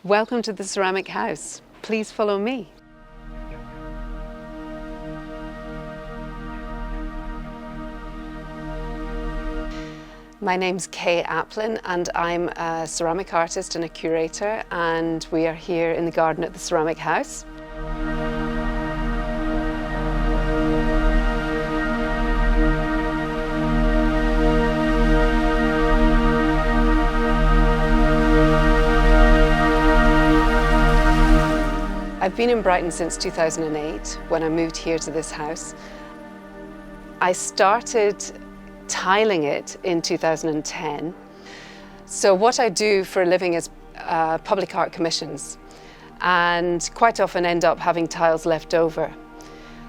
Welcome to the Ceramic House. Please follow me. My name's Kay Alpin and I'm a ceramic artist and a curator, and we are here in the garden at the Ceramic House. I've been in Brighton since 2008 when I moved here to this house. I started tiling it in 2010. So what I do for a living is public art commissions, and quite often end up having tiles left over.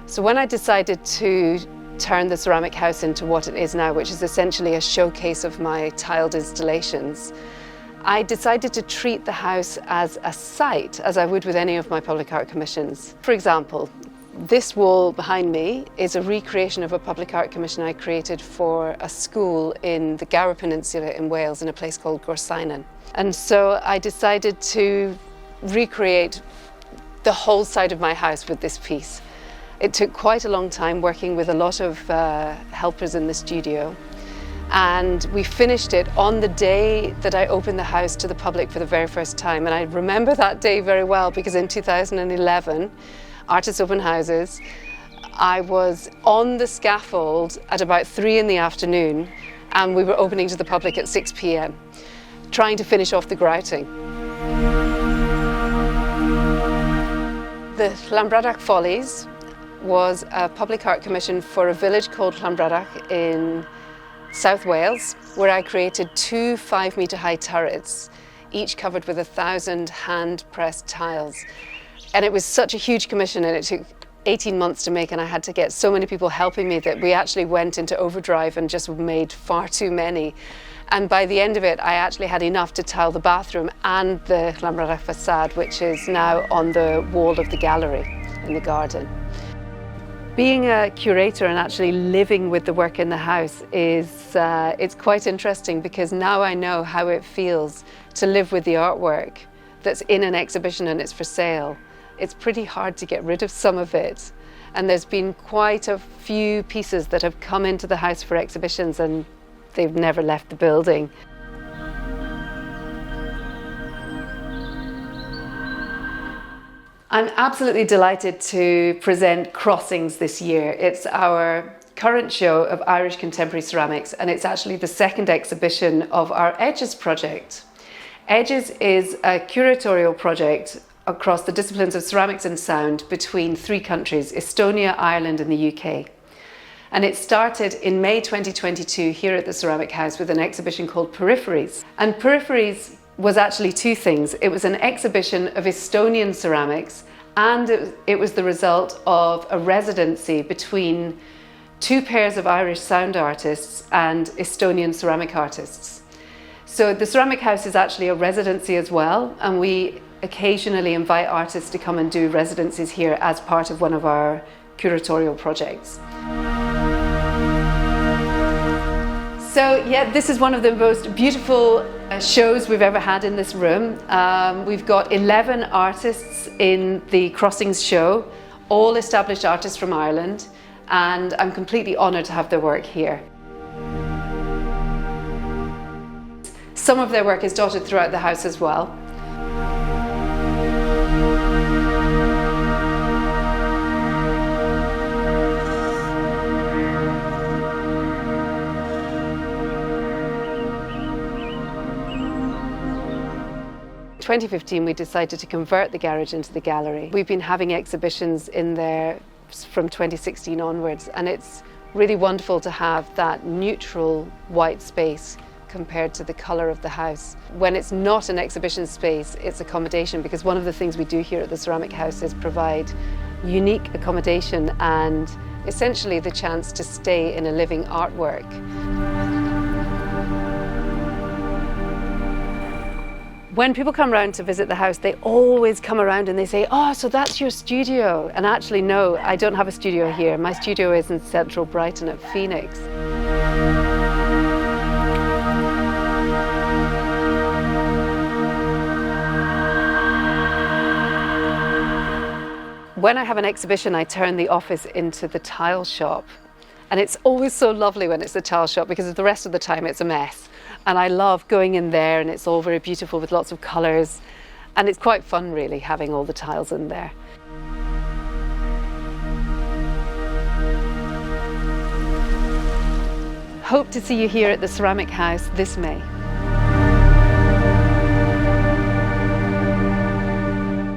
So when I decided to turn the Ceramic House into what it is now, which is essentially a showcase of my tiled installations, I decided to treat the house as a site, as I would with any of my public art commissions. For example, this wall behind me is a recreation of a public art commission I created for a school in the Gower Peninsula in Wales, in a place called Gorsinan. And so I decided to recreate the whole side of my house with this piece. It took quite a long time, working with a lot of helpers in the studio. And we finished it on the day that I opened the house to the public for the very first time. And I remember that day very well, because in 2011, Artists Open Houses, I was on the scaffold at about 3 in the afternoon, and we were opening to the public at 6 p.m, trying to finish off the grouting. The Llanbradach Follies was a public art commission for a village called Llanbradach in South Wales, where I created 2 5-metre high turrets, each covered with 1,000 hand-pressed tiles. And it was such a huge commission, and it took 18 months to make, and I had to get so many people helping me that we actually went into overdrive and just made far too many. And by the end of it, I actually had enough to tile the bathroom and the Llanbradach facade, which is now on the wall of the gallery in the garden. Being a curator and actually living with the work in the house is it's quite interesting, because now I know how it feels to live with the artwork that's in an exhibition and it's for sale. It's pretty hard to get rid of some of it, and there's been quite a few pieces that have come into the house for exhibitions and they've never left the building. I'm absolutely delighted to present Crossings this year. It's our current show of Irish contemporary ceramics, and it's actually the second exhibition of our Edges project. Edges is a curatorial project across the disciplines of ceramics and sound between 3 countries, Estonia, Ireland and the UK. And it started in May 2022 here at the Ceramic House with an exhibition called Peripheries. And Peripheries was actually 2 things. It was an exhibition of Estonian ceramics, and it was the result of a residency between 2 pairs of Irish sound artists and Estonian ceramic artists. So the Ceramic House is actually a residency as well, and we occasionally invite artists to come and do residencies here as part of one of our curatorial projects. So yeah, this is one of the most beautiful shows we've ever had in this room. We've got 11 artists in the Crossings show, all established artists from Ireland, and I'm completely honoured to have their work here. Some of their work is dotted throughout the house as well. In 2015 we decided to convert the garage into the gallery. We've been having exhibitions in there from 2016 onwards, and it's really wonderful to have that neutral white space compared to the colour of the house. When it's not an exhibition space, it's accommodation, because one of the things we do here at the Ceramic House is provide unique accommodation and essentially the chance to stay in a living artwork. When people come around to visit the house, they always come around and they say, "Oh, so that's your studio." And actually, no, I don't have a studio here. My studio is in central Brighton at Phoenix. When I have an exhibition, I turn the office into the tile shop. And it's always so lovely when it's the tile shop because the rest of the time it's a mess. And I love going in there and it's all very beautiful with lots of colours. And it's quite fun really having all the tiles in there. Hope to see you here at the Ceramic House this May.